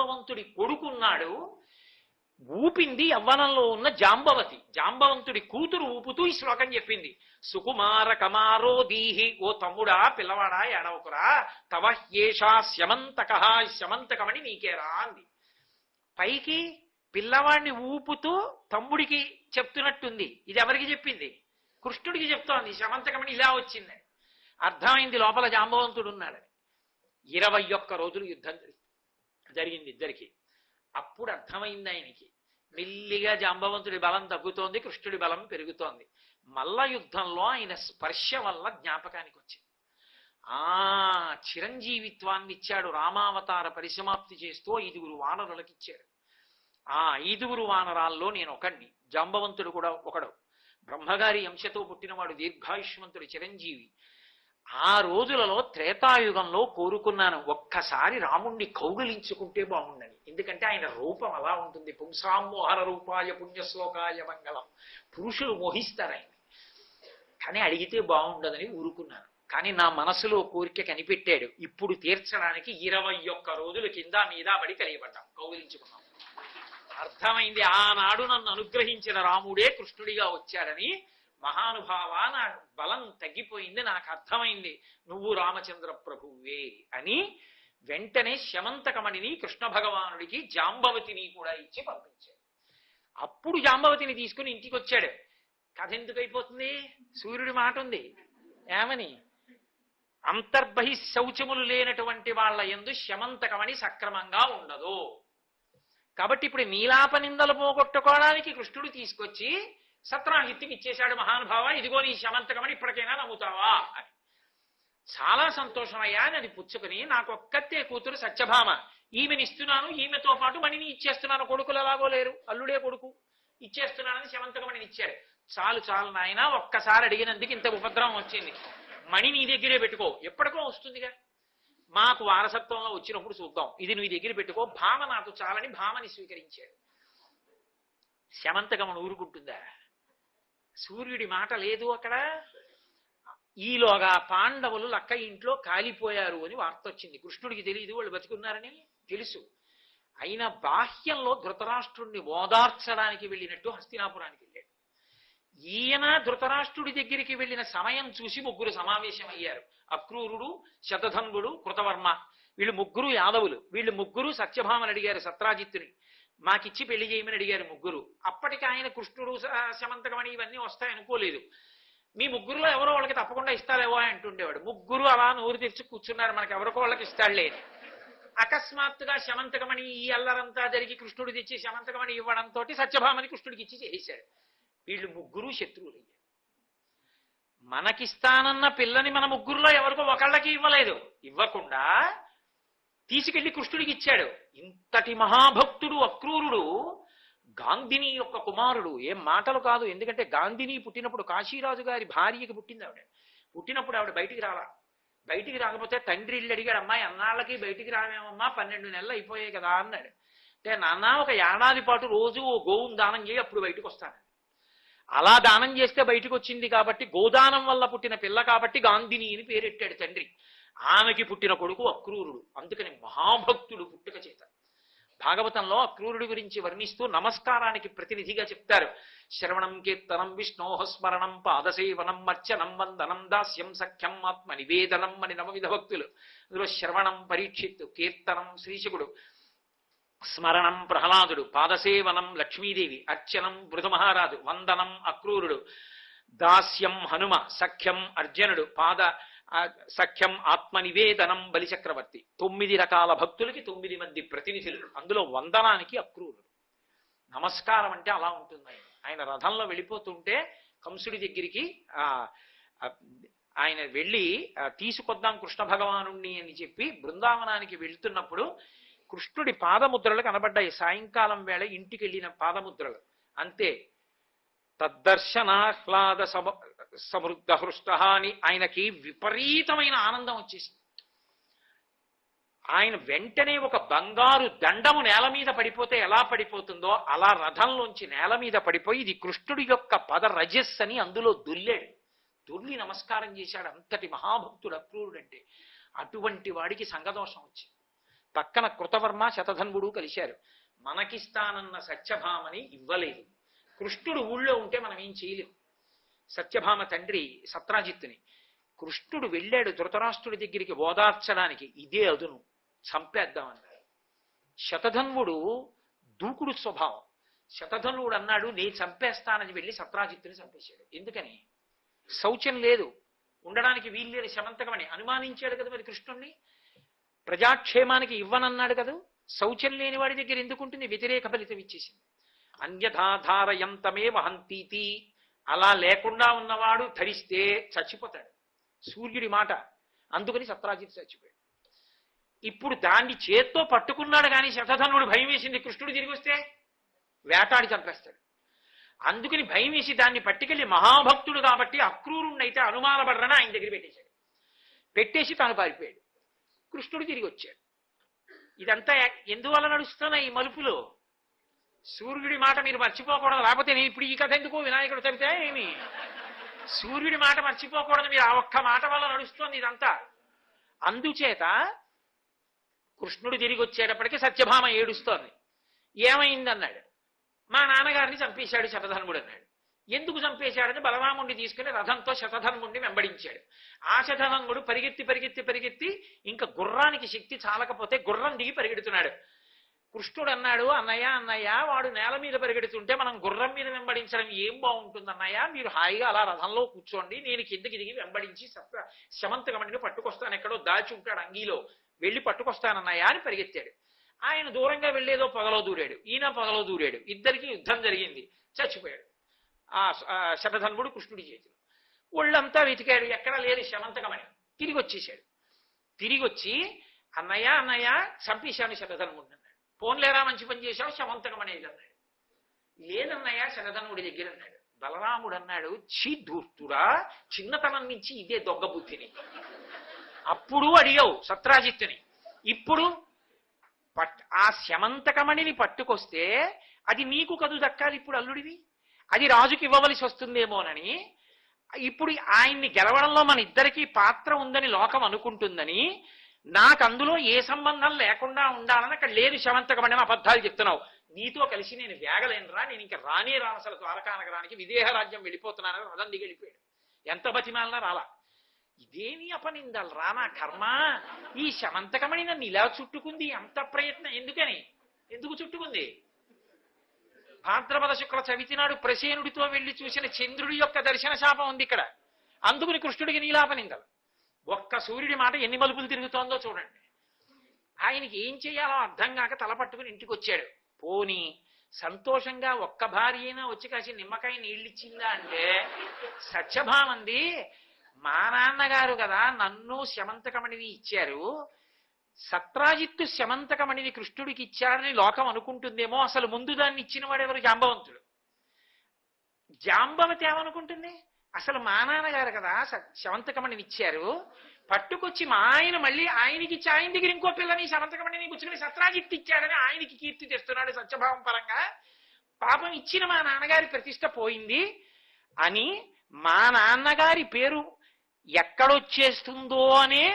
జాంబవంతుడి కొడుకున్నాడు, ఊపింది యవ్వనంలో ఉన్న జాంబవతి. జాంబవంతుడి కూతురు ఊపుతూ ఈ శ్లోకం చెప్పింది. సుకుమార కమారో దీహి, ఓ తమ్ముడా పిల్లవాడా ఏడవకురా, తవ ఏషా శమంతక, శమంతకమని నీకేరా అంది. పైకి పిల్లవాడిని ఊపుతూ తమ్ముడికి చెప్తున్నట్టుంది. ఇది ఎవరికి చెప్పింది? కృష్ణుడికి చెప్తోంది. శమంతకమని ఇలా వచ్చిందని అర్థమైంది. లోపల జాంబవంతుడు ఉన్నాడని. 21 రోజులు యుద్ధం జరిగింది ఇద్దరికి. అప్పుడు అర్థమైంది ఆయనకి. మెల్లిగా జాంబవంతుడి బలం తగ్గుతోంది, కృష్ణుడి బలం పెరుగుతోంది. మల్ల యుద్ధంలో ఆయన స్పర్శ వల్ల జ్ఞాపకానికి వచ్చింది. చిరంజీవిత్వాన్ని ఇచ్చాడు. రామావతార పరిసమాప్తి చేస్తూ 5 వానరులకు ఇచ్చాడు. ఆ 5 వానరాల్లో నేను ఒకడిని, జాంబవంతుడు కూడా ఒకడు. బ్రహ్మగారి అంశతో పుట్టినవాడు, దీర్ఘాయుష్మంతుడు, చిరంజీవి. ఆ రోజులలో త్రేతాయుగంలో కోరుకున్నాను, ఒక్కసారి రాముణ్ణి కౌగిలించుకుంటే బాగుండని. ఎందుకంటే ఆయన రూపం అలా ఉంటుంది. పుంసామోహర రూపాయ పుణ్యశ్లోకాయ మంగళం. పురుషులు మోహిస్తారు ఆయన. కానీ అడిగితే బాగుండదని ఊరుకున్నాను. కానీ నా మనసులో కోరిక కనిపెట్టాడు. ఇప్పుడు తీర్చడానికి 21 రోజుల కింద మీద పడి కలియబడ్డాం, కౌగిలించుకున్నాం. అర్థమైంది, ఆనాడు నన్ను అనుగ్రహించిన రాముడే కృష్ణుడిగా వచ్చాడని. మహానుభావ, నా బలం తగ్గిపోయింది, నాకు అర్థమైంది, నువ్వు రామచంద్ర ప్రభువే అని వెంటనే శమంతకమణిని కృష్ణ భగవానుడికి జాంబవతిని కూడా ఇచ్చి పంపించాడు. అప్పుడు జాంబవతిని తీసుకుని ఇంటికి వచ్చాడు. కథ ఎందుకు అయిపోతుంది? సూర్యుడి మాట ఉంది ఏమని, అంతర్బహి శౌచములు లేనటువంటి వాళ్ళ యందు శమంతకమణి సక్రమంగా ఉండదు. కాబట్టి ఇప్పుడు నీలాప నిందలు పోగొట్టుకోవడానికి కృష్ణుడు తీసుకొచ్చి సత్రాహిత్తికి ఇచ్చేశాడు. మహానుభావ, ఇదిగో నీ శమంతకమని ఇప్పటికైనా నమ్ముతావా అని. చాలా సంతోషమయ్యా అని అది పుచ్చుకుని, నాకు ఒక్కతే కూతురు సత్యభామ, ఈమెని ఇస్తున్నాను, ఈమెతో పాటు మణిని ఇచ్చేస్తున్నాను. కొడుకులు ఎలాగో లేరు, అల్లుడే కొడుకు, ఇచ్చేస్తున్నానని శమంతకమణిని ఇచ్చాడు. చాలు చాలు నాయన, ఒక్కసారి అడిగినందుకు ఇంత ఉపద్రవం వచ్చింది, మణి నీ దగ్గరే పెట్టుకో, ఎప్పటికో వస్తుందిగా, మాకు వారసత్వంలో వచ్చినప్పుడు చూద్దాం, ఇది నీ దగ్గర పెట్టుకో, భామ నాకు చాలని భామని స్వీకరించాడు. శమంతకమణి ఊరుకుంటుందా? సూర్యుడి మాట లేదు అక్కడ. ఈలోగా పాండవులు లక్క ఇంట్లో కాలిపోయారు అని వార్త వచ్చింది. కృష్ణుడికి తెలియదు వాళ్ళు బతుకున్నారని, తెలుసు. అయినా బాహ్యంలో ధృతరాష్ట్రుడిని ఓదార్చడానికి వెళ్ళినట్టు హస్తినాపురానికి వెళ్ళాడు. ఈయన ధృతరాష్ట్రుడి దగ్గరికి వెళ్ళిన సమయం చూసి 3 సమావేశమయ్యారు. అక్రూరుడు, శతధన్వుడు, కృతవర్మ. వీళ్ళు 3 యాదవులు. వీళ్ళు 3 సత్యభామని అడిగారు, సత్రాజిత్తుని మాకిచ్చి పెళ్లి చేయమని అడిగారు 3. అప్పటికి ఆయన కృష్ణుడు శమంతకమణి ఇవన్నీ వస్తాయనుకోలేదు. మీ 3లో ఎవరో వాళ్ళకి తప్పకుండా ఇస్తారేవో అంటుండేవాడు. 3 అలా నోరు తెరిచి కూర్చున్నారు, మనకి ఎవరికో వాళ్ళకి ఇస్తాడులే. అకస్మాత్తుగా శమంతకమణి ఈ అల్లరంతా జరిగి కృష్ణుడు తెచ్చి శమంతకమణి ఇవ్వడంతో సత్యభామని కృష్ణుడికి ఇచ్చి చేశాడు. వీళ్ళు 3 శత్రువులు. మనకిస్తానన్న పిల్లని మన 3లో ఎవరికో ఒకళ్ళకి ఇవ్వలేదు. ఇవ్వకుండా తీసుకెళ్లి కృష్ణుడికి ఇచ్చాడు. ఇంతటి మహాభక్తుడు అక్రూరుడు, గాంధిని యొక్క కుమారుడు. ఏం మాటలు కాదు. ఎందుకంటే గాంధిని పుట్టినప్పుడు కాశీరాజు గారి భార్యకి పుట్టింది ఆవిడ. పుట్టినప్పుడు ఆవిడ బయటికి రాలా. బయటికి రాకపోతే తండ్రి ఇల్లు అడిగాడు, అమ్మాయి అన్నాళ్ళకి బయటికి రావేమమ్మా, 12 నెలలు అయిపోయాయి కదా అన్నాడు. అంటే నాన్న, ఒక ఏడాది పాటు రోజు ఓ గోవును దానం చేయి, అప్పుడు బయటకు వస్తాను. అలా దానం చేస్తే బయటకు వచ్చింది కాబట్టి, గోదానం వల్ల పుట్టిన పిల్ల కాబట్టి గాంధిని అని పేరెట్టాడు తండ్రి. ఆమెకి పుట్టిన కొడుకు అక్రూరుడు. అందుకని మహాభక్తుడు పుట్టుక చేత. భాగవతంలో అక్రూరుడి గురించి వర్ణిస్తూ నమస్కారానికి ప్రతినిధిగా చెప్తారు. శ్రవణం కీర్తనం విష్ణోః స్మరణం పాదసేవనం అర్చనం వందనం దాస్యం సఖ్యం ఆత్మ నివేదనం అని 9 భక్తులు. అందులో శ్రవణం పరీక్షిత్తు, కీర్తనం శ్రీశకుడు, స్మరణం ప్రహ్లాదుడు, పాదసేవనం లక్ష్మీదేవి, అర్చనం మృదుమహారాజు, వందనం అక్రూరుడు, దాస్యం హనుమ, సఖ్యం అర్జునుడు, సఖ్యం ఆత్మనివేదనం బలిచక్రవర్తి. 9 రకాల భక్తులకి 9 మంది ప్రతినిధులు. అందులో వందనానికి అక్రూరుడు. నమస్కారం అంటే అలా ఉంటుంది. ఆయన రథంలో వెళ్ళిపోతుంటే కంసుడి దగ్గరికి ఆయన వెళ్ళి తీసుకొద్దాం కృష్ణ భగవానుణ్ణి అని చెప్పి బృందావనానికి వెళ్తున్నప్పుడు కృష్ణుడి పాదముద్రలు కనబడ్డాయి. సాయంకాలం వేళ ఇంటికి వెళ్ళిన పాదముద్రలు అంతే. తద్దర్శనాహ్లాద సమృద్ధ హృష్ట అని ఆయనకి విపరీతమైన ఆనందం వచ్చేసింది. ఆయన వెంటనే ఒక బంగారు దండము నేల మీద పడిపోతే ఎలా పడిపోతుందో అలా రథంలోంచి నేల మీద పడిపోయి, ఇది కృష్ణుడి యొక్క పద రజస్సు అని అందులో దొల్లాడు. దొల్లి నమస్కారం చేశాడు. అంతటి మహాభక్తుడు అక్రూరుడు అంటే. అటువంటి వాడికి సంగదోషం వచ్చింది. పక్కన కృతవర్మ శతధన్వుడు కలిశారు. మనకిస్తానన్న సత్యభామని ఇవ్వలేదు. కృష్ణుడు ఊళ్ళో ఉంటే మనం ఏం చేయలేం. సత్యభామ తండ్రి సత్రాజిత్తుని. కృష్ణుడు వెళ్ళాడు ధృతరాష్ట్రుడి దగ్గరికి ఓదార్చడానికి. ఇదే అదును, చంపేద్దామన్నాడు. శతధన్వుడు దూకుడు స్వభావం. శతధన్వుడు అన్నాడు, నే చంపేస్తానని వెళ్ళి సత్రాజిత్తుని చంపేశాడు. ఎందుకని? శౌచం లేదు, ఉండడానికి వీల్లేని శమంతకమని అనుమానించాడు కదా మరి కృష్ణుణ్ణి. ప్రజాక్షేమానికి ఇవ్వనన్నాడు కదా, శౌచం లేని వాడి దగ్గర ఎందుకుంటుంది? వ్యతిరేక ఫలితం ఇచ్చేసింది. అన్యథాధారయంతమే వహంతీతి. అలా లేకుండా ఉన్నవాడు ధరిస్తే చచ్చిపోతాడు, సూర్యుడి మాట. అందుకని సత్రాజిత్ చచ్చిపోయాడు. ఇప్పుడు దాన్ని చేత్తో పట్టుకున్నాడు కానీ శతధన్వుడు భయం వేసింది, కృష్ణుడు తిరిగి వస్తే వేటాడి చంపేస్తాడు. అందుకని భయం వేసి దాన్ని పట్టుకెళ్ళి, మహాభక్తుడు కాబట్టి అక్రూరుణ్ణైతే అనుమానపడరని ఆయన దగ్గర పెట్టేశాడు. పెట్టేసి తాను పారిపోయాడు. కృష్ణుడు తిరిగి వచ్చాడు. ఇదంతా ఎందువల్ల నడుస్తున్నా ఈ మలుపులో? సూర్యుడి మాట మీరు మర్చిపోకూడదు. లేకపోతే నేను ఇప్పుడు ఈ కథ ఎందుకు వినాయకుడు చెబితే ఏమి? సూర్యుడి మాట మర్చిపోకూడదు మీరు. ఆ ఒక్క మాట వల్ల నడుస్తోంది ఇదంతా. అందుచేత కృష్ణుడు తిరిగి వచ్చేటప్పటికీ సత్యభామ ఏడుస్తోంది. ఏమైందన్నాడు. మా నాన్నగారిని చంపేశాడు శతధన్వుడు అన్నాడు. ఎందుకు చంపేశాడని బలరాముడిని తీసుకుని రథంతో శతధన్వుడిని వెంబడించాడు. ఆ శతధన్వుడు పరిగెత్తి పరిగెత్తి పరిగెత్తి ఇంకా గుర్రానికి శక్తి చాలకపోతే గుర్రం దిగి పరిగెడుతున్నాడు. కృష్ణుడు అన్నాడు, అన్నయ్య అన్నయ్య, వాడు నేల మీద పరిగెడుతుంటే మనం గుర్రం మీద వెంబడించడం ఏం బాగుంటుంది అన్నయ్య, మీరు హాయిగా అలా రథంలో కూర్చోండి, నేను కిందకి దిగి వెంబడించి శమంతకమణిని పట్టుకొస్తాను, ఎక్కడో దాచి ఉంటాడు అంగీలో, వెళ్ళి పట్టుకొస్తానన్నయ్య అని పరిగెత్తాడు. ఆయన దూరంగా వెళ్ళేదో పొగలో దూరాడు, ఈయన పొగలో దూరాడు. ఇద్దరికి యుద్ధం జరిగింది, చచ్చిపోయాడు ఆ శతధన్వుడు కృష్ణుడి చేతిలో. ఒళ్ళంతా వెతికాడు, ఎక్కడా లేదు శమంతకమణి. తిరిగి వచ్చేసాడు. తిరిగి వచ్చి అన్నయ్య అన్నయ్య చంపేశాను శతధన్వుడిని అన్నాడు. పోన్లేరా మంచి పని చేశావు, శమంతకమణి అన్నాడు. లేదన్నయ్య శతధన్వుడి దగ్గర అన్నాడు. బలరాముడు అన్నాడు, ఛీ ధూర్తుడా, చిన్నతనం నుంచి ఇదే దొంగ బుద్ధిని. అప్పుడు అడిగావు సత్రాజిత్తుని, ఇప్పుడు ఆ శమంతకమణిని పట్టుకొస్తే అది నీకు కదు దక్కాలి, ఇప్పుడు అల్లుడివి, అది రాజుకి ఇవ్వవలసి వస్తుందేమోనని. ఇప్పుడు ఆయన్ని గెలవడంలో మన ఇద్దరికీ పాత్ర ఉందని లోకం అనుకుంటుందని, నాకు అందులో ఏ సంబంధం లేకుండా ఉండాలని అక్కడ లేదు శమంతకమణి. అబద్ధాలు చెప్తున్నావు. నీతో కలిసి నేను వేగలేనురా, నేను ఇంకా రానే రాను అసలు ద్వారకా నగరానికి, విదేహ రాజ్యం వెళ్ళిపోతున్నానని రథం దిగి వెళ్ళిపోయాడు. ఎంత బతిమాలనా రాలా. ఇదేమి అపనిందాలు రా నా కర్మ, ఈ శమంతకమణి నన్ను ఇలా చుట్టుకుంది, అంత ప్రయత్నం ఎందుకని? ఎందుకు చుట్టుకుంది? భాద్రపద శుక్ల చవితి నాడు ప్రసేనుడితో వెళ్లి చూసిన చంద్రుడి యొక్క దర్శన శాపం ఉంది ఇక్కడ. అందుకుని కృష్ణుడికి నీలాపనిందలు. ఒక్క సూర్యుడి మాట ఎన్ని మలుపులు తిరుగుతోందో చూడండి. ఆయనకి ఏం చేయాలో అర్థం కాక తలపట్టుకుని ఇంటికి వచ్చాడు. పోనీ సంతోషంగా ఒక్క భార్య అయినా వచ్చి కాసి నిమ్మకాయ నీళ్ళిచ్చిందా అంటే, సత్యభామంది, మా నాన్నగారు కదా నన్ను శమంతకమణిని ఇచ్చారు, సత్రాజిత్తు శమంతకమణిని కృష్ణుడికి ఇచ్చాడని లోకం అనుకుంటుందేమో. అసలు ముందు దాన్ని ఇచ్చిన వాడెవరు? జాంబవంతుడు. జాంబవతి ఏమనుకుంటుంది? అసలు మా నాన్నగారు కదా శమంతకమణిని ఇచ్చారు, పట్టుకొచ్చి మా ఆయన మళ్ళీ ఆయనకి ఇచ్చి ఆయన దగ్గర ఇంకో పిల్లని శమంతకమణిని పుచ్చుకుని సత్రాజిత్తు ఇచ్చాడని ఆయనకి కీర్తి తెస్తున్నాడు సత్యభావం పరంగా. పాపం ఇచ్చిన మా నాన్నగారి ప్రతిష్ట పోయింది అని మా నాన్నగారి పేరు ఎక్కడొచ్చేస్తుందో అనే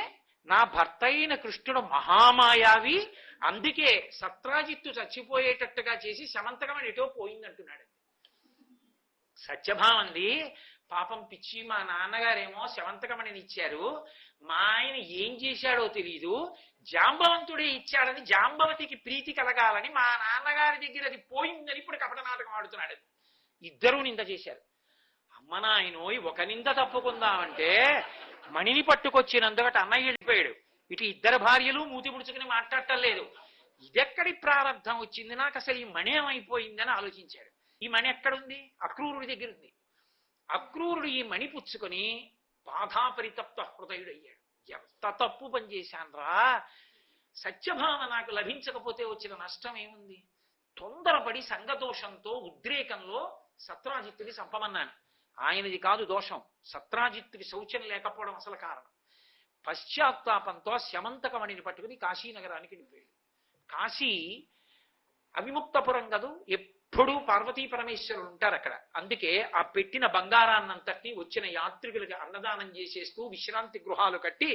నా భర్త అయిన కృష్ణుడు మహామాయావి, అందుకే సత్రాజిత్తు చచ్చిపోయేటట్టుగా చేసి శమంతకమణి ఎటో పోయిందంటున్నాడు. సత్యభామంది, పాపం పిచ్చి, మా నాన్నగారేమో శమంతకమణిని ఇచ్చారు, మా ఆయన ఏం చేశాడో తెలీదు, జాంబవంతుడే ఇచ్చాడని జాంబవతికి ప్రీతి కలగాలని మా నాన్నగారి దగ్గర అది పోయిందని ఇప్పుడు కపట నాటకం ఆడుతున్నాడు. ఇద్దరూ నింద చేశారు. అమ్మ నాయనోయ్, ఒక నింద తప్పుకుందామంటే మణిని పట్టుకొచ్చినందుకట అన్నయ్య వెళ్ళిపోయాడు. ఇటు ఇద్దరు భార్యలు మూతి ముడుచుకుని మాట్లాడటం లేదు. ఇదెక్కడి ప్రారంధం వచ్చింది నాకు, అసలు ఈ మణి ఏమైపోయిందని ఆలోచించాడు. ఈ మణి ఎక్కడుంది? అక్రూరుడి దగ్గర ఉంది. అక్రూరుడు ఈ మణి పుచ్చుకొని బాధాపరితప్త హృదయుడయ్యాడు. ఎంత తప్పు పనిచేశాన్రా, సత్యభామ నాకు లభించకపోతే వచ్చిన నష్టం ఏముంది? తొందరపడి సంగదోషంతో ఉద్రేకంలో సత్రాజిత్తుని చంపమన్నాను. ఆయనది కాదు దోషం, సత్రాజిత్తుకి శౌచం లేకపోవడం అసలు కారణం. పశ్చాత్తాపంతో శమంతకమణిని పట్టుకుని కాశీనగరానికి వెళ్ళిపోయాడు. కాశీ అవిముక్తపురం కదూ, ఎప్పుడూ పార్వతీ పరమేశ్వరులు ఉంటారు అక్కడ. అందుకే ఆ పెట్టిన బంగారాన్నంతటినీ వచ్చిన యాత్రికులకి అన్నదానం చేసేస్తూ విశ్రాంతి గృహాలు కట్టి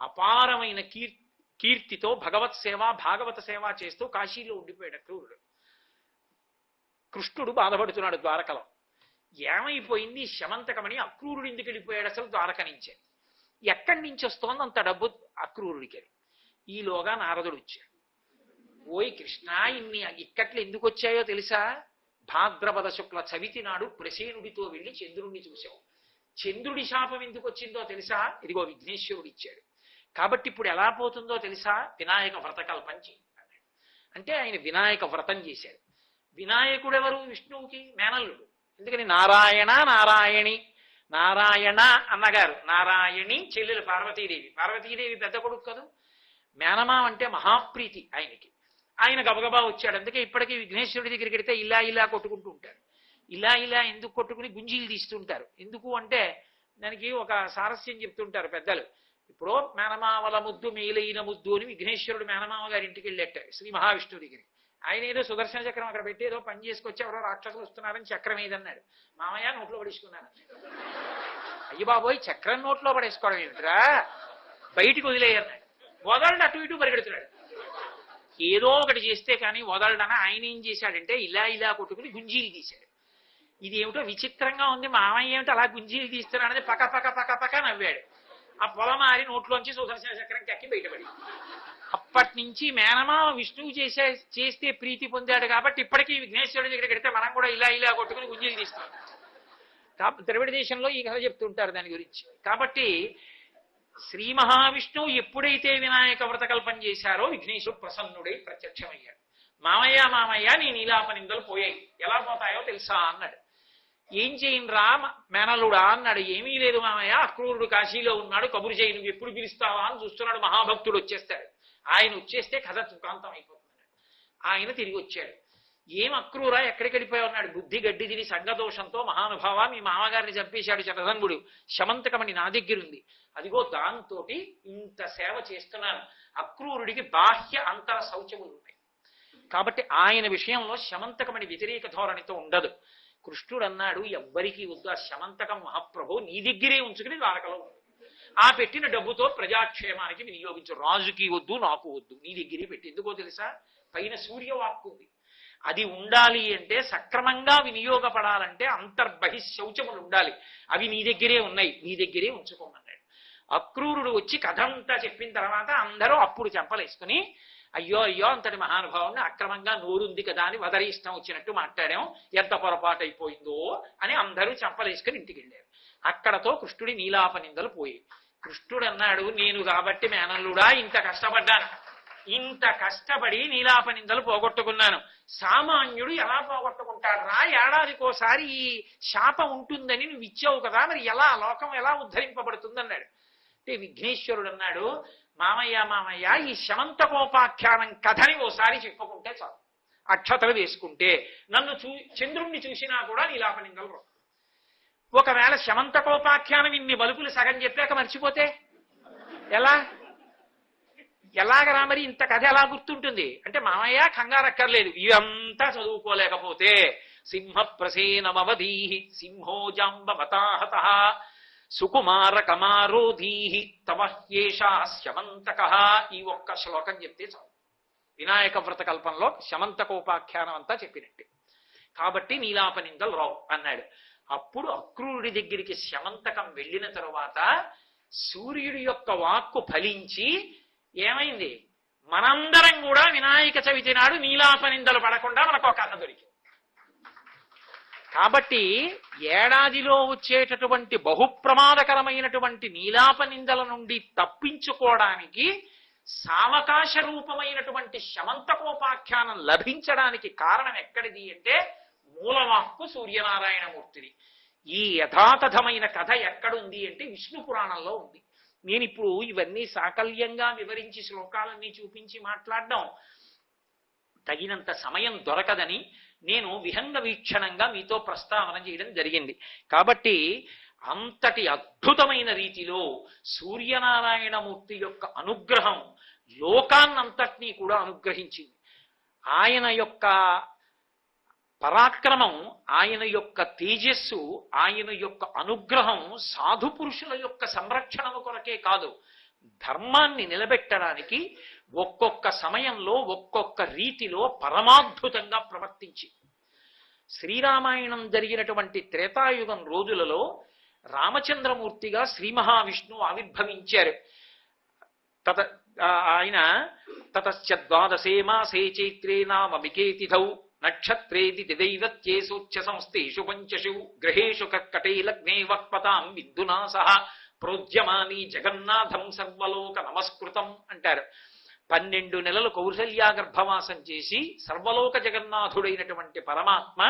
అపారమైన కీర్తితో భగవత్ సేవ భాగవత సేవ చేస్తూ కాశీలో ఉండిపోయాడు అక్రూరుడు. కృష్ణుడు బాధపడుతున్నాడు ద్వారకలో. ఏమైపోయింది శమంతకమణి, అక్రూరుడు ఎందుకు వెళ్ళిపోయాడు అసలు ద్వారక నుంచే? ఎక్కడి నుంచి వస్తోంది అంత డబ్బు అక్రూరుడికి? ఈలోగా నారదుడు వచ్చాడు. ఓయ్ కృష్ణ, ఇన్ని ఇక్కట్లు ఎందుకు వచ్చాయో తెలుసా? భాద్రపద శుక్ల చవితి నాడు ప్రసేనుడితో వెళ్ళి చంద్రుడిని చూశావు. చంద్రుడి శాపం ఎందుకు వచ్చిందో తెలుసా? ఇదిగో విఘ్నేశ్వరుడు ఇచ్చాడు. కాబట్టి ఇప్పుడు ఎలా పోతుందో తెలుసా? వినాయక వ్రత కల్పించి అంటే ఆయన వినాయక వ్రతం చేశాడు. వినాయకుడు ఎవరు? విష్ణువుకి మేనల్లుడు. ఎందుకని నారాయణ నారాయణి, నారాయణ అన్నగారు, నారాయణి చెల్లెలు పార్వతీదేవి. పార్వతీదేవి పెద్ద కొడుకు కదా. మేనమా అంటే మహాప్రీతి ఆయనకి. ఆయన గబగబా వచ్చాడు. అందుకే ఇప్పటికీ విఘ్నేశ్వరుడి దగ్గరికి వెడితే ఇలా ఇలా కొట్టుకుంటూ ఉంటారు. ఇలా ఇలా ఎందుకు కొట్టుకుని గుంజీలు తీస్తుంటారు? ఎందుకు అంటే దానికి ఒక సారస్యం చెప్తుంటారు పెద్దలు. ఇప్పుడు మేనమావల ముద్దు మేలైన ముద్దు అని విఘ్నేశ్వరుడు మేనమావ గారి ఇంటికి వెళ్ళేట శ్రీ మహావిష్ణువు దగ్గరికి. ఆయన ఏదో సుదర్శన చక్రం అక్కడ పెట్టి ఏదో పని చేసుకొచ్చి ఎవరో రాక్షసులు వస్తున్నారని చక్రం ఏదన్నాడు. మామయ్య నోట్లో పడేసుకున్నాను. అయ్యి బాబోయ్, చక్రం నోట్లో పడేసుకోవడం ఏమిట్రా, బయటికి వదిలేయన్నాడు. వదలడు, అటు ఇటు పరిగెడుతున్నాడు. ఏదో ఒకటి చేస్తే కానీ వదలడన ఆయన ఏం చేశాడంటే ఇలా ఇలా కొట్టుకుని గుంజీలు తీశాడు. ఇది ఏమిటో విచిత్రంగా ఉంది, మామయ్య ఏమిటో అలా గుంజీలు తీస్తున్నాడని పక్క పక్క పక్క పక్క నవ్వాడు. ఆ పొలమారి నోట్లోంచి సుదర్శన చక్రం కక్కి బయటపడి. అప్పటి నుంచి మేనమా విష్ణువు చేస్తే ప్రీతి పొందాడు కాబట్టి ఇప్పటికీ విఘ్నేశ్వరుడి దగ్గరికి వెడితే మనం కూడా ఇలా ఇలా కొట్టుకుని గుంజీలు తీస్తాం. ద్రవిడ దేశంలో ఈ కథ చెప్తుంటారు దాని గురించి. కాబట్టి శ్రీ మహావిష్ణువు ఎప్పుడైతే వినాయక వ్రతకల్పం చేశారో విఘ్నేశ్వరుడు ప్రసన్నుడై ప్రత్యక్షమయ్యాడు. మామయ్య మామయ్య నీ నీలాపనిందలు పోయాయి, ఎలా పోతాయో తెలుసా అన్నాడు. ఏం చేయనురా మేనలుడా అన్నాడు. ఏమీ లేదు మామయ్య, అక్రూరుడు కాశీలో ఉన్నాడు, కబురు చేయి, నువ్వు ఎప్పుడు పిలుస్తావా అని చూస్తున్నాడు. మహాభక్తుడు వచ్చేస్తాడు. ఆయన వచ్చేస్తే కథ తుకాంతం అయిపోతుంది. ఆయన తిరిగి వచ్చాడు. ఏం అక్రూరా ఎక్కడికి వెళ్ళిపోయి ఉన్నాడు? బుద్ధి గడ్డి తిని సంగదోషంతో మహానుభావ మీ మామగారిని చంపేశాడు శతధన్వుడు, శమంతకమణి నా దగ్గరుంది, అదిగో దాంతో ఇంత సేవ చేస్తున్నాను. అక్రూరుడికి బాహ్య అంతర శౌచములు ఉన్నాయి కాబట్టి ఆయన విషయంలో శమంతకమణి వ్యతిరేక ధోరణితో ఉండదు. కృష్ణుడు అన్నాడు, ఎవ్వరికీ వద్దు, ఆ శమంతకం మహాప్రభు నీ దగ్గరే ఉంచుకుని ద్వారకలో ఉంది. ఆ పెట్టిన డబ్బుతో ప్రజాక్షేమానికి వినియోగించు. రాజుకి వద్దు, నాకు వద్దు, నీ దగ్గరే పెట్టి. ఎందుకో తెలుసా? పైన సూర్యవాక్కు ఉంది. అది ఉండాలి అంటే, సక్రమంగా వినియోగపడాలంటే అంతర్బహిశౌచములు ఉండాలి. అవి నీ దగ్గరే ఉన్నాయి, నీ దగ్గరే ఉంచుకోమన్నాడు. అక్రూరుడు వచ్చి కథంతా చెప్పిన తర్వాత అందరూ అప్పుడు చెంపలేసుకుని అయ్యో అయ్యో అంతటి మహానుభావుని అక్రమంగా నోరుంది కదా అని వదరి ఇష్టం వచ్చినట్టు మాట్లాడాం, ఎంత పొరపాటు అయిపోయిందో అని అందరూ చెంపలేసుకుని ఇంటికి వెళ్ళారు. అక్కడతో కృష్ణుడి నీలాపనిందలు పోయి. కృష్ణుడు అన్నాడు, నేను కాబట్టి మేనల్లుడా ఇంత కష్టపడ్డాను, ఇంత కష్టపడి నీలాపనిందలు పోగొట్టుకున్నాను. సామాన్యుడు ఎలా పోగొట్టుకుంటాడు రా? ఏడాదికోసారి ఈ శాపం ఉంటుందని నువ్వు ఇచ్చావు కదా, మరి ఎలా లోకం ఎలా ఉద్ధరింపబడుతుంది అన్నాడు. అంటే విఘ్నేశ్వరుడు అన్నాడు, మామయ్య మామయ్య ఈ శమంతకోపాఖ్యానం కథని ఓసారి చెప్పుకుంటే చాలు, అక్షతలు వేసుకుంటే నన్ను చంద్రుణ్ణి చూసినా కూడా నీలాపనిందలు రావు. ఒకవేళ శమంతకోపాఖ్యానం ఇన్ని బలుపులు సగం చెప్పాక మర్చిపోతే ఎలాగరా? మరి ఇంత కథ ఎలా గుర్తుంటుంది అంటే, మామయ్య కంగారక్కర్లేదు, ఇవంతా చదువుకోలేకపోతే సింహ ప్రసేనమవధీహి సింహో జాంబవతాహత సుకుమార కమారోధీహి తవహ్యేషా శమంతక, ఈ ఒక్క శ్లోకం చెప్తే చాలు. వినాయక వ్రత కల్పంలో శమంతకోపాఖ్యానం అంతా చెప్పినట్టే. కాబట్టి నీలాపనిందలు రావు అన్నాడు. అప్పుడు అక్రూరుడి దగ్గరికి శమంతకం వెళ్ళిన తరువాత సూర్యుడి యొక్క వాక్కు ఫలించి ఏమైంది? మనందరం కూడా వినాయక చవితి నాడు నీలాపనిందలు పడకుండా మనకు ఒక కథ దొరికింది. కాబట్టి ఏడాదిలో వచ్చేటటువంటి బహుప్రమాదకరమైనటువంటి నీలాపనిందల నుండి తప్పించుకోవడానికి సావకాశ రూపమైనటువంటి శమంతకోపాఖ్యానం లభించడానికి కారణం ఎక్కడిది అంటే, మూలవాక్కు సూర్యనారాయణమూర్తిది. ఈ యథాతథమైన కథ ఎక్కడుంది అంటే విష్ణు పురాణంలో ఉంది. నేను ఇప్పుడు ఇవన్నీ సాకల్యంగా వివరించి శ్లోకాలన్నీ చూపించి మాట్లాడడం తగినంత సమయం దొరకదని నేను విహంగ వీక్షణంగా మీతో ప్రస్తావన చేయడం జరిగింది. కాబట్టి అంతటి అద్భుతమైన రీతిలో సూర్యనారాయణమూర్తి యొక్క అనుగ్రహం లోకాన్నంతటినీ కూడా అనుగ్రహించింది. ఆయన యొక్క పరాక్రమం, ఆయన యొక్క తేజస్సు, ఆయన యొక్క అనుగ్రహం సాధు పురుషుల యొక్క సంరక్షణము కొరకే కాదు, ధర్మాన్ని నిలబెట్టడానికి, ఒక్కొక్క సమయంలో ఒక్కొక్క రీతిలో పరమాద్భుతంగా ప్రవర్తించి శ్రీరామాయణం జరిగినటువంటి త్రేతాయుగం రోజులలో రామచంద్రమూర్తిగా శ్రీ మహావిష్ణువు ఆవిర్భవించారు. ఆయన తతశ్చ ద్వాదశే మాసే చైత్రే నామమికే తిథౌ నక్షత్రేది దైవత్యేసోచ్ఛ సంస్థేషు పంచషు గ్రహేషు కర్కటే లగ్నే వక్పతాం విద్దునా సహ ప్రోద్యమాని జగన్నాథం సర్వలోక నమస్కృతం అంటారు. 12 నెలలు కౌసల్యా గర్భవాసం చేసి సర్వలోక జగన్నాథుడైనటువంటి పరమాత్మ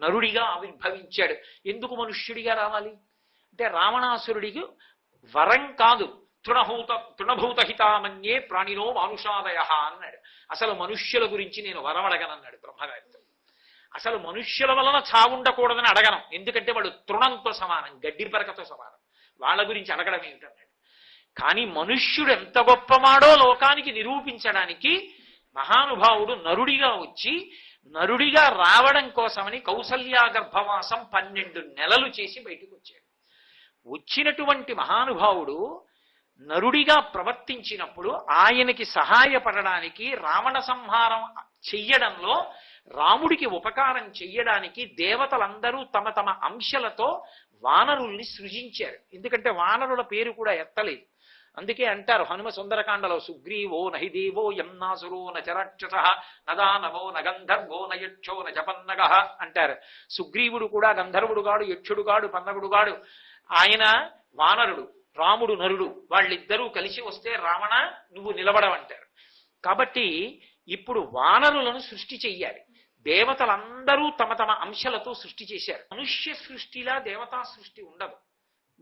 నరుడిగా ఆవిర్భవించాడు. ఎందుకు మనుష్యుడిగా రావాలి అంటే రావణాసురుడికి వరం కాదు, తృణభూతహితామన్యే ప్రాణినో మానుషాదయ అన్నాడు. అసలు మనుష్యుల గురించి నేను వరం అడగనన్నాడు బ్రహ్మగారితో. అసలు మనుష్యుల వలన చావుండకూడదని అడగను, ఎందుకంటే వాడు తృణంతో సమానం, గడ్డి పరకతో సమానం, వాళ్ళ గురించి అడగడం ఏమిటన్నాడు. కానీ మనుష్యుడు ఎంత గొప్పవాడో లోకానికి నిరూపించడానికి మహానుభావుడు నరుడిగా వచ్చి నరుడిగా రావడం కోసమని కౌసల్యా గర్భవాసం 12 నెలలు చేసి బయటకు వచ్చాడు. వచ్చినటువంటి మహానుభావుడు నరుడిగా ప్రవర్తించినప్పుడు ఆయనకి సహాయపడడానికి, రావణ సంహారం చెయ్యడంలో రాముడికి ఉపకారం చెయ్యడానికి దేవతలందరూ తమ తమ అంశలతో వానరుల్ని సృజించారు. ఎందుకంటే వానరుల పేరు కూడా ఎత్తలేదు. అందుకే అంటారు హనుమ సుందరకాండలో, సుగ్రీవో నహిదేవో యమ్నాసురో నచరాక్షస నదానవో నగంధర్వో నయక్షో నజపన్నగ అంటారు. సుగ్రీవుడు కూడా గంధర్వుడు గాడు, యక్షుడు గాడు, పన్నగుడు గాడు. ఆయన వానరుడు, రాముడు నరుడు, వాళ్ళిద్దరూ కలిసి వస్తే రావణ నువ్వు నిలబడవంటారు. కాబట్టి ఇప్పుడు వానరులను సృష్టి చెయ్యాలి. దేవతలందరూ తమ తమ అంశాలతో సృష్టి చేశారు. మనుష్య సృష్టిలా దేవతా సృష్టి ఉండదు.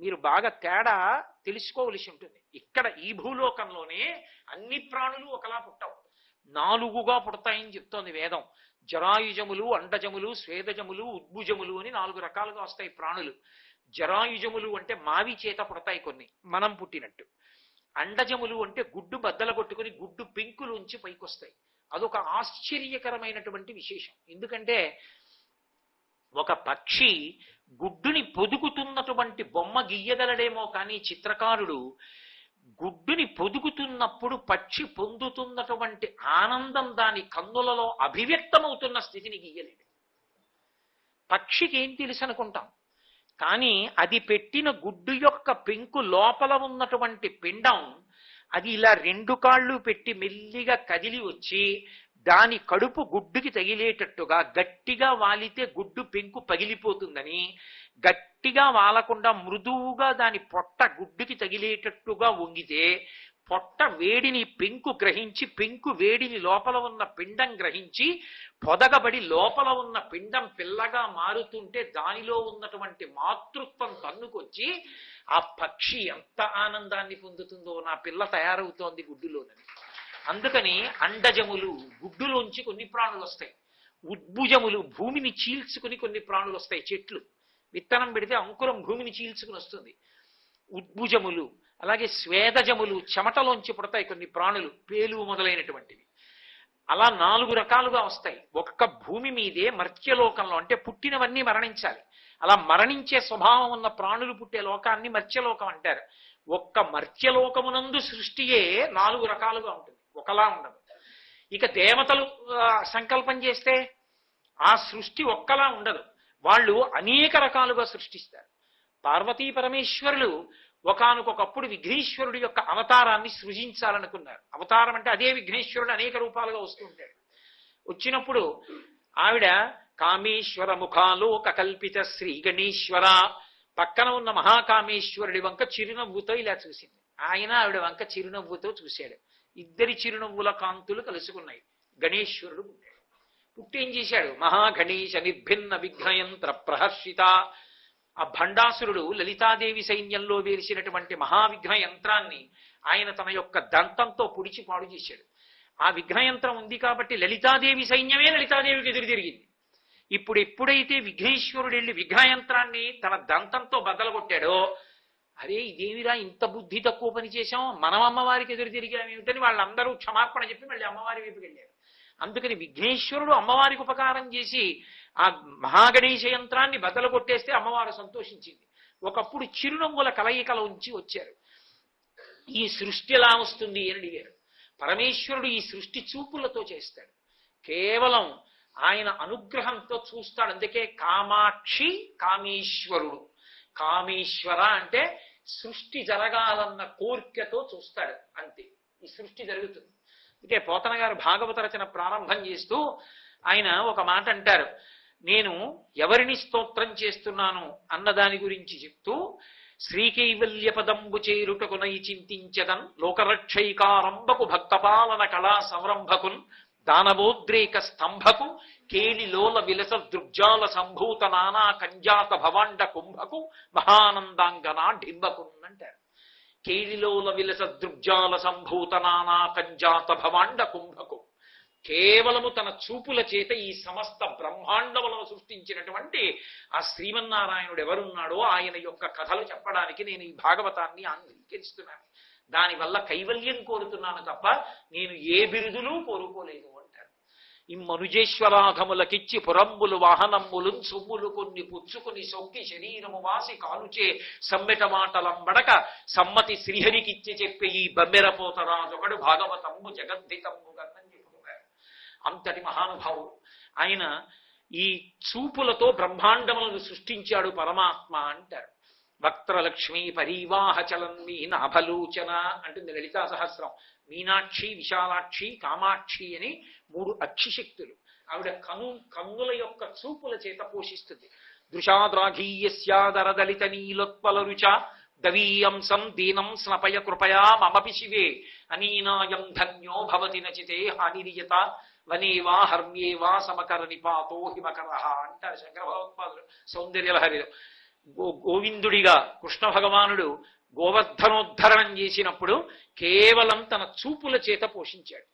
మీరు బాగా తేడా తెలుసుకోవలసి ఉంటుంది. ఇక్కడ ఈ భూలోకంలోనే అన్ని ప్రాణులు ఒకలా పుట్టవు, 4గా పుడతాయని చెప్తోంది వేదం. జరాయుజములు, అండజములు, స్వేదజములు, ఉద్భుజములు అని 4 రకాలుగా వస్తాయి ప్రాణులు. జరాయుజములు అంటే మావి చేత పుడతాయి కొన్ని, మనం పుట్టినట్టు. అండజములు అంటే గుడ్డు బద్దల కొట్టుకుని గుడ్డు పెంకులోంచి పైకొస్తాయి. అదొక ఆశ్చర్యకరమైనటువంటి విశేషం. ఎందుకంటే ఒక పక్షి గుడ్డుని పొదుగుతున్నటువంటి బొమ్మ గీయగలడేమో కానీ చిత్రకారుడు గుడ్డుని పొదుగుతున్నప్పుడు పక్షి పొందుతున్నటువంటి ఆనందం దాని కన్నులలో అభివ్యక్తమవుతున్న స్థితిని గీయలేడు. పక్షికి ఏం తెలుసు అనుకుంటాం, కానీ అది పెట్టిన గుడ్డు యొక్క పెంకు లోపల ఉన్నటువంటి పిండం అది ఇలా 2 కాళ్ళు పెట్టి మెల్లిగా కదిలి వచ్చి దాని కడుపు గుడ్డుకి తగిలేటట్టుగా గట్టిగా వాలితే గుడ్డు పెంకు పగిలిపోతుందని, గట్టిగా వాలకుండా మృదువుగా దాని పొట్ట గుడ్డుకి తగిలేటట్టుగా వంగితే పొట్ట వేడిని పెంకు గ్రహించి, పెంకు వేడిని లోపల ఉన్న పిండం గ్రహించి పొదగబడి లోపల ఉన్న పిండం పిల్లగా మారుతుంటే దానిలో ఉన్నటువంటి మాతృత్వం తన్నుకొచ్చి ఆ పక్షి ఎంత ఆనందాన్ని పొందుతుందో, నా పిల్ల తయారవుతోంది గుడ్డులోనని. అందుకని అండజములు గుడ్డులోంచి కొన్ని ప్రాణులు వస్తాయి, ఉద్భుజములు భూమిని చీల్చుకుని కొన్ని ప్రాణులు వస్తాయి. చెట్లు విత్తనం పెడితే అంకురం భూమిని చీల్చుకుని వస్తుంది. ఉద్భుజములు, అలాగే స్వేదజములు చెమటలోంచి పుడతాయి కొన్ని ప్రాణులు, పేలు మొదలైనటువంటివి. అలా 4 రకాలుగా వస్తాయి. ఒక్క భూమి మీదే మర్త్యలోకంలో, అంటే పుట్టినవన్నీ మరణించాలి, అలా మరణించే స్వభావం ఉన్న ప్రాణులు పుట్టే లోకాన్ని మర్త్యలోకం అంటారు. ఒక్క మర్త్యలోకమునందు సృష్టియే 4 రకాలుగా ఉంటుంది, ఒకలా ఉండదు. ఇక దేవతలు సంకల్పం చేస్తే ఆ సృష్టి ఒక్కలా ఉండదు, వాళ్ళు అనేక రకాలుగా సృష్టిస్తారు. పార్వతీ పరమేశ్వరులు ఒకానొకప్పుడు విఘ్నేశ్వరుడి యొక్క అవతారాన్ని సృజించాలనుకున్నారు. అవతారం అంటే అదే విఘ్నేశ్వరుడు అనేక రూపాలుగా వస్తూ ఉంటాడు. వచ్చినప్పుడు ఆవిడ కామేశ్వర ముఖాలోక కల్పిత శ్రీ గణేశ్వర పక్కన ఉన్న మహాకామేశ్వరుడి వంక చిరునవ్వుతో ఇలా చూసింది. ఆయన ఆవిడ వంక చిరునవ్వుతో చూశాడు. ఇద్దరి చిరునవ్వుల కాంతులు కలుసుకున్నాయి. గణేశ్వరుడు పుట్టాడు. పుట్టేం చేశాడు, మహాగణేశ నిర్భిన్న విఘ్నయంత్ర ప్రహర్షిత. ఆ భండాసురుడు లలితాదేవి సైన్యంలో వేసినటువంటి మహావిఘ్న యంత్రాన్ని ఆయన తన యొక్క దంతంతో పొడిచి పాడు చేశాడు. ఆ విఘ్నయంత్రం ఉంది కాబట్టి లలితాదేవి సైన్యమే లలితాదేవికి ఎదురు తిరిగింది. ఇప్పుడు ఎప్పుడైతే విఘ్నేశ్వరుడు వెళ్ళి విఘ్నయంత్రాన్ని తన దంతంతో బద్దలగొట్టాడో, అరే ఇదేమిరా ఇంత బుద్ధి తక్కువ పని చేశాం, మనం అమ్మవారికి ఎదురు తిరిగామేమిటని వాళ్ళందరూ క్షమార్పణ చెప్పి మళ్ళీ అమ్మవారి వైపుకి వెళ్ళారు. అందుకని విఘ్నేశ్వరుడు అమ్మవారికి ఉపకారం చేసి ఆ మహాగణేశ యంత్రాన్ని బద్దలు కొట్టేస్తే అమ్మవారు సంతోషించింది. ఒకప్పుడు చిరునవ్వుల కలయికల ఉంచి వచ్చారు. ఈ సృష్టి ఎలా వస్తుంది అని అడిగారు. పరమేశ్వరుడు ఈ సృష్టి చూపులతో చేస్తాడు. కేవలం ఆయన అనుగ్రహంతో చూస్తాడు. అందుకే కామాక్షి కామేశ్వరుడు. కామేశ్వర అంటే సృష్టి జరగాలన్న కోరికతో చూస్తాడు, అంతే. ఈ సృష్టి జరుగుతుంది. అందుకే పోతన గారు భాగవత రచన ప్రారంభం చేస్తూ ఆయన ఒక మాట అంటారు. నేను ఎవరిని స్తోత్రం చేస్తున్నాను అన్నదాని గురించి చెప్తూ, శ్రీకైవల్య పదంబు చేరుటకునై చింతించదన్ లోకరక్షైకారంభకు భక్తపాలన కళా సంరంభకున్ దానవోద్రేక స్తంభకు కేళిలోల విలస దృగ్జాల సంభూత నానా కంజాత భవాండ కుంభకు మహానందాంగనా డింబకున్ అంటారు. కేళిలోల విలస దృగ్జాల సంభూత నానా కంజాత భవాండ కుంభకు, కేవలము తన చూపుల చేత ఈ సమస్త బ్రహ్మాండములను సృష్టించినటువంటి ఆ శ్రీమన్నారాయణుడు ఎవరున్నాడో ఆయన యొక్క కథలు చెప్పడానికి నేను ఈ భాగవతాన్ని అంగీకరిస్తున్నాను. దానివల్ల కైవల్యం కోరుతున్నాను తప్ప నేను ఏ బిరుదులు కోరుకోలేదు అంటారు. ఈ మనుజేశ్వరాధములకిచ్చి పురంబులు వాహనమ్ములు సొమ్ములు కొన్ని పుచ్చుకుని సొక్కి శరీరము వాసి కాలుచే సమ్మెట మాటలంబడక సమ్మతి శ్రీహరికిచ్చి చెప్పే ఈ బమ్మెరపోతరాజొకడు భాగవతమ్ము జగద్ధితమ్ము గన్నని చెప్పుకున్నారు. అంతటి మహానుభావుడు ఆయన. ఈ చూపులతో బ్రహ్మాండములను సృష్టించాడు పరమాత్మ అంటారు. వక్త్రలక్ష్మి పరీవాహ చలన్మీ నాభలోచన అంటుంది లలితా సహస్రం. మీనాక్షి, విశాలాక్షి, కామాక్షి అని 3 అక్షిశక్తులు. ఆవిడ కన్నుల యొక్క చూపుల చేత పోషిస్తుంది. దృశాద్రాఘీయస్యాదరదలిత నీలోత్పల రుచ దవీయంసం దీనం స్నపయ కృపయా మమపి శివే అనీనాయం ధన్యో భవతి నచితే హానిరియత వనేవా హర్మ్యేవా సమకర నిపాతో హిమకర అంటారు శంకర భగవత్పాదులు సౌందర్యలహరిలో. గోవిందుడిగా కృష్ణ భగవానుడు గోవర్ధనోద్ధరణం చేసినప్పుడు కేవలం తన చూపుల చేత పోషించాడు.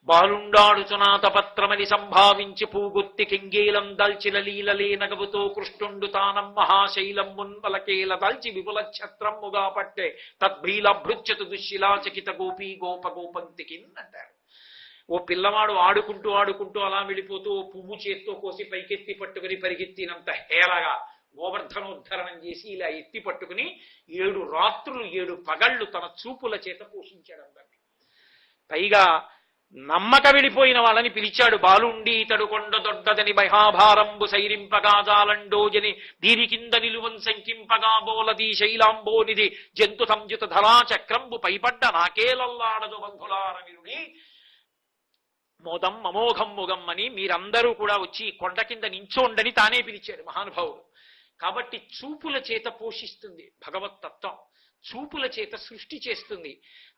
బాలుండాడుచునాత పత్రమని సంభావించి పూగుత్తి కింగేలం దల్చిన లీలలే నగవుతో కృష్ణుండు తానం మహాశైలం మున్వలకేల దల్చి విపుల ఛత్రమ్ముగా పట్టే తద్భీలభృత్యతు దుశ్శిలాచకిత గోపీ గోప గోపంతికిన్ అంటారు. ఓ పిల్లవాడు ఆడుకుంటూ ఆడుకుంటూ అలా వెళ్ళిపోతూ ఓ పువ్వు చేత్తో కోసి పైకెత్తి పట్టుకుని పరిగెత్తినంత హేళగా గోవర్ధనోద్ధరణం చేసి ఇలా ఎత్తి పట్టుకుని 7 రాత్రులు 7 పగళ్ళు తన చూపుల చేత పోషించాడు అందరినీ. పైగా నమ్మక వెళ్ళిపోయిన వాళ్ళని పిలిచాడు. బాలుండి ఇతడు కొండ దొడ్డదని మహాభారంబు సైరింపగాజాలండోజని దీని కింద నిలువన్ శంకింపగా బోలది శైలాంబోనిది జంతు సంయుత ధరా చక్రంబు పైపడ్డ నాకేలల్లాడదు బంధులారమిరుడి మోదం అమోఘం ముగం అని మీరందరూ కూడా వచ్చి కొండ కింద నించోండని తానే పిలిచాడు మహానుభావుడు. కాబట్టి చూపుల చేత పోషిస్తుంది భగవత్తత్వం. చూపుల చేత సృష్టి చేస్తుంది.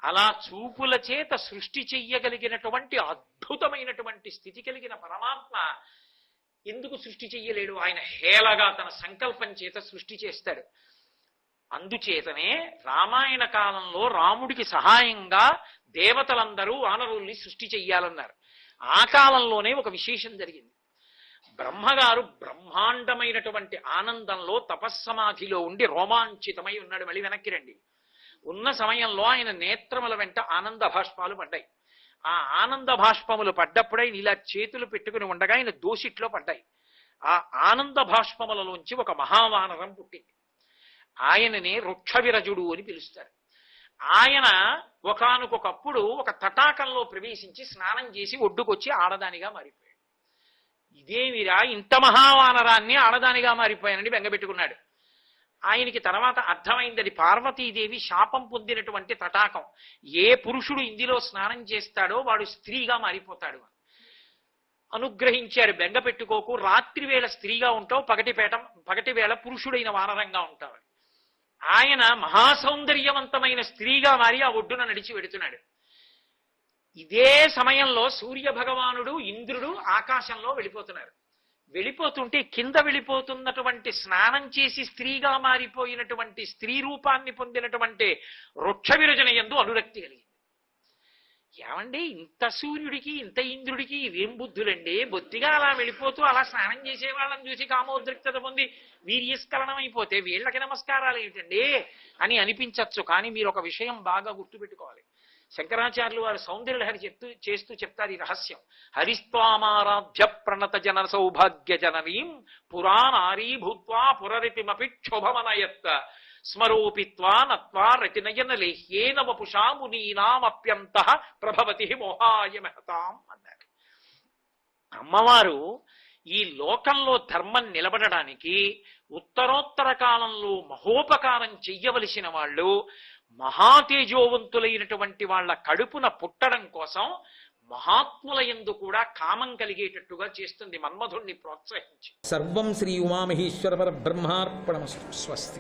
అలా చూపుల చేత సృష్టి చెయ్యగలిగినటువంటి అద్భుతమైనటువంటి స్థితి కలిగిన పరమాత్మ ఎందుకు సృష్టి చెయ్యలేడు? ఆయన హేళగా తన సంకల్పం చేత సృష్టి చేస్తాడు. అందుచేతనే రామాయణ కాలంలో రాముడికి సహాయంగా దేవతలందరూ వానరుల్ని సృష్టి చెయ్యాలన్నారు. ఆ కాలంలోనే ఒక విశేషం జరిగింది. బ్రహ్మగారు బ్రహ్మాండమైనటువంటి ఆనందంలో తపస్సమాధిలో ఉండి రోమాంచితమై ఉన్నాడు. మళ్ళీ వెనక్కి రండి. ఉన్న సమయంలో ఆయన నేత్రముల వెంట ఆనంద భాష్పాలు పడ్డాయి. ఆ ఆనంద భాష్పములు పడ్డప్పుడే ఇలా చేతులు పెట్టుకుని ఉండగా ఆయన దోసిట్లో పడ్డాయి. ఆ ఆనంద భాష్పములలోంచి ఒక మహావానరం పుట్టింది. ఆయననే వృక్షవిరజుడు అని పిలుస్తారు. ఆయన ఒకానొకప్పుడు ఒక తటాకంలో ప్రవేశించి స్నానం చేసి ఒడ్డుకొచ్చి ఆడదానిగా మారిపోయాడు. ఇదేమిరా ఇంత మహావానరాన్ని ఆడదానిగా మారిపోయానని బెంగపెట్టుకున్నాడు. ఆయనకి తర్వాత అర్థమైంది అది పార్వతీదేవి శాపం పొందినటువంటి తటాకం. ఏ పురుషుడు ఇందులో స్నానం చేస్తాడో వాడు స్త్రీగా మారిపోతాడు. అనుగ్రహించారు, బెంగపెట్టుకోకు, రాత్రి వేళ స్త్రీగా ఉంటావు, పగటి వేళ పురుషుడైన వానరంగా ఉంటావు. ఆయన మహాసౌందర్యవంతమైన స్త్రీగా మారి ఆ ఒడ్డున నడిచి వెడుతున్నాడు. ఇదే సమయంలో సూర్య భగవానుడు ఇంద్రుడు ఆకాశంలో వెళ్ళిపోతున్నారు. వెళ్ళిపోతుంటే కింద వెళ్ళిపోతున్నటువంటి స్నానం చేసి స్త్రీగా మారిపోయినటువంటి స్త్రీ రూపాన్ని పొందినటువంటి వృక్షవిరజన యందు అనురక్తి కలిగింది. ఏమండి ఇంత సూర్యుడికి ఇంత ఇంద్రుడికి ఇవేం బుద్ధులండి? బొత్తిగా అలా వెళ్ళిపోతూ అలా స్నానం చేసే వాళ్ళని చూసి కామోద్రిక్తత పొంది వీర్యస్ఖలనం అయిపోతే వీళ్ళకి నమస్కారాలు ఏమిటండి అని అనిపించచ్చు. కానీ మీరు ఒక విషయం బాగా గుర్తుపెట్టుకోవాలి. శంకరాచార్యులు వారు సౌందర్యలహరి చేస్తూ చెప్తారు ఈ రహస్యం. హరిస్వామారాధ్య ప్రణత జన సౌభాగ్య జననీం పురాణారీ భూత్వా పురరితిమపి క్షోభమనయత్ స్మరోపిత్వా నత్వా రతినయన లేహ్యేన వపుషా మునీనామప్యంత ప్రభవతి మోహాయ మహతాం అన్నారు. అమ్మవారు ఈ లోకంలో ధర్మం నిలబడడానికి ఉత్తరోత్తర కాలంలో మహోపకారం చెయ్యవలసిన వాళ్ళు మహాతేజోవంతులైనటువంటి వాళ్ళ కడుపున పుట్టడం కోసం మహాత్ముల యందు కూడా కామం కలిగేటట్టుగా చేస్తుంది మన్మధుణ్ణి ప్రోత్సహించి. సర్వం శ్రీ ఉమామహేశ్వర పరబ్రహ్మార్పణమస్తు. స్వస్తి.